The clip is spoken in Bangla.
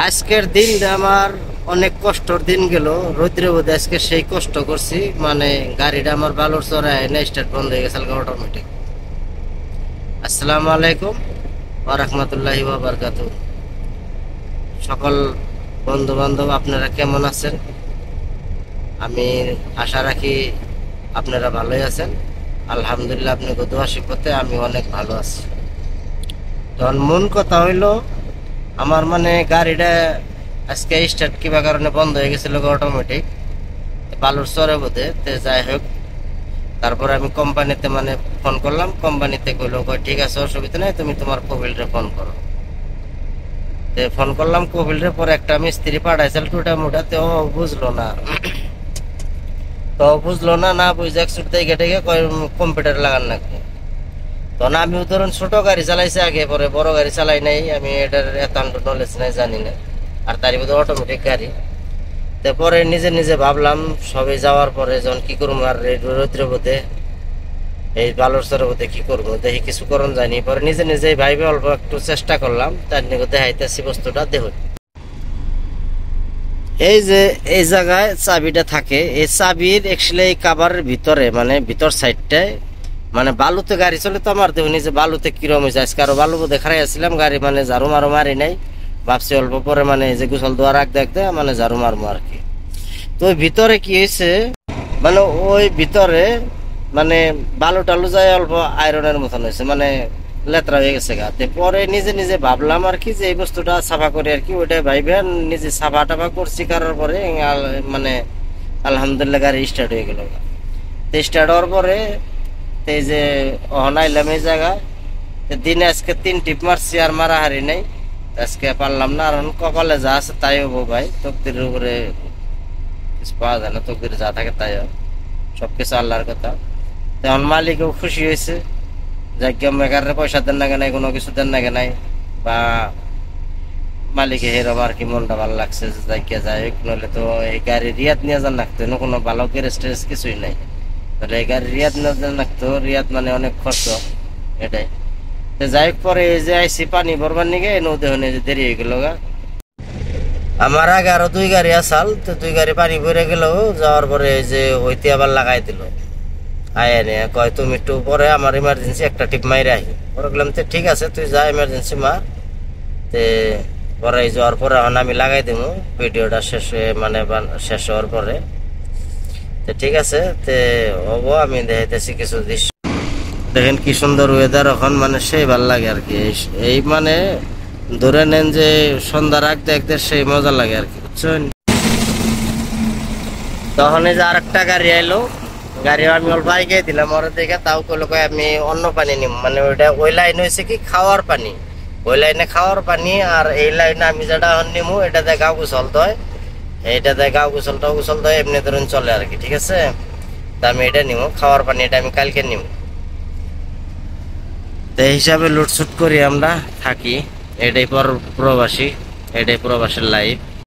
আজকের দিনটা আমার অনেক কষ্টের দিন গেল। রৌদ্রে বোধ আজকে সেই কষ্ট করছি, মানে গাড়িটা আমার বালুর চড়ায় এনে স্টার্ট বন্ধ হয়ে গেছে অটোমেটিক। আসসালামু আলাইকুম ওয়া রাহমাতুল্লাহি ওয়া বারাকাতুহু। সকল বন্ধু বান্ধব আপনারা কেমন আছেন? আমি আশা রাখি আপনারা ভালোই আছেন। আলহামদুলিল্লাহ, আপনি দোয়া শিখতে আমি অনেক ভালো আছি। তখন মূল কথা হইলো, আমার মানে গাড়িটা আজকে স্টার্ট কিবা কারণে বন্ধ হয়ে গেছিল অটোমেটিক, বালুর চরে বোধে। যাই হোক, তারপরে আমি কোম্পানিতে মানে ফোন করলাম। কোম্পানিতে কইলো ঠিক আছে, অসুবিধা নেই, তুমি তোমার কবিলরে ফোন করো। ফোন করলাম কবিলরে, পরে একটা মিস্ত্রি পাঠাইছিল টুটা মুটা, বুঝলো না না বুঝে একশো দেখে টেকে কম্পিউটার লাগান লাগবে। তখন আমি ধরুন ছোট গাড়ি চালাইছি আগে, পরে বড় গাড়ি চালাই নাই, আমি এটার এত নলেজ নাই, জানি না। আর তারই বোধ অটোমেটিক গাড়ি। তারপরে নিজে নিজে ভাবলাম, সবাই যাওয়ার পরে যখন কি করবো, আর রৌদ্রের বোধে এই বালুর চরের বোধে কি করবো, দেখি কিছু করণ যায়নি। পরে নিজে নিজে ভাইবে অল্প একটু চেষ্টা করলাম, তার নিয়ে দেখাইতেছি বস্তুটা দেহ। এই যে এই জায়গায় চাবিটা থাকে, এই চাবির এক্সুয়ালি এই কাভারের ভিতরে, মানে ভিতর সাইডটায়, মানে বালুতে গাড়ি চলে তো আমার দেখুন যে বালুতে কিরম হয়েছে। আজকে আরো বালু বোধে খারাই আসছিলাম, গাড়ি মানে ঝাড়ু মারো মারি নাই, ভাবছি অল্প পরে মানে যে গোসল দোয়া রাখ দেখতে মানে ঝাড়ু মারবো আর কি। তো ওই ভিতরে কি হয়েছে, মানে ওই ভিতরে মানে বালু টালু যায় অল্প আয়রনের মতন হয়েছে, মানে লেতরা হয়ে গেছে গাতে। পরে নিজে নিজে ভাবলাম আর কি যে এই বস্তুটা সাফা করি আর কি। ওইটা ভাইবে নিজে সাফা টাফা করছি, করার পরে মানে আলহামদুলিল্লাহ গাড়ি স্টার্ট হয়ে গেল। স্টার্ট হওয়ার পরে এই যে অহনাইলাম এই জায়গায়, দিনে আজকে 3 টিপ মারছি, আর মারা হারি নাই। আজকে পারলাম না, আর কপালে যা আছে তাই হবো ভাই। তকদিরের উপরে কিছু পাওয়া যায় না, তকদিরে যা থাকে তাই হয়, সবকিছু আল্লাহর কথা। তখন মালিকও খুশি হয়েছে, যাকে মেকারের পয়সা দেন না কেনাই, কোনো কিছু দেন না কেনাই, বা মালিকে হেরম আর কি, মনটা ভালো লাগছে যাইকে যাই হোক। নইলে তো এই গাড়ি রিয়াদ নিয়ে যান রাখতো, কোনো ভালো গ্যারেজ টেরেজ কিছুই নাই। তাহলে এই গাড়ি রিয়াদ নিয়ে যান রাখতো, রিয়াদ মানে অনেক খরচ এটাই। যাই হোক, পরে এই যে আইসি পানি ভরবার নিগে নদী হনে যে দেরি হয়ে গেল গা। আমার আগে আরো 2 গাড়ি আসাল, তো 2 গাড়ি পানি ভরে গেল। যাওয়ার পরে এই যে হইতে আবার লাগাই দিল আয় নে, কয় তুমি একটু পরে আমার ইমার্জেন্সি একটা টিপ মাইরে আহি। পরে বললাম তো ঠিক আছে, তুই যা ইমার্জেন্সি মা। তে পরে যাওয়ার পরে এখন আমি লাগাই দেবো ভিডিওটা শেষ মানে শেষ হওয়ার পরে। তো ঠিক আছে, তে হবো আমি দেখাইতেছি কিছু দৃশ্য। দেখেন কি সুন্দর ওয়েদার এখন, মানে সেই ভাল লাগে আর কি। এই মানে ধরে নেন যে সন্ধ্যা রাখ দেখতে সেই মজা লাগে আর কি, বুঝছেন। তখন এই যে আর একটা গাড়ি আইলো, গাড়ি আমি অল্প আগে দিলাম ওরা দেখে, তাও কইলো আমি অন্য পানি নিম, মানে ওইটা ওই লাইন হয়েছে কি খাওয়ার পানি, ওই লাইনে খাওয়ার পানি। আর এই লাইনে আমি যেটা নিমু এটাতে গাও গোসল হয়, এইটাতে গাও গোসলটাও গোসল হয়, এমনি ধরুন চলে আর কি। ঠিক আছে, তা আমি এটা নিমু খাওয়ার পানি, এটা আমি কালকে নিমু। তো এই হিসাবে লুটসুট করি আমরা থাকি। এটাই প্রবাসী, এটাই প্রবাসের লাইফ।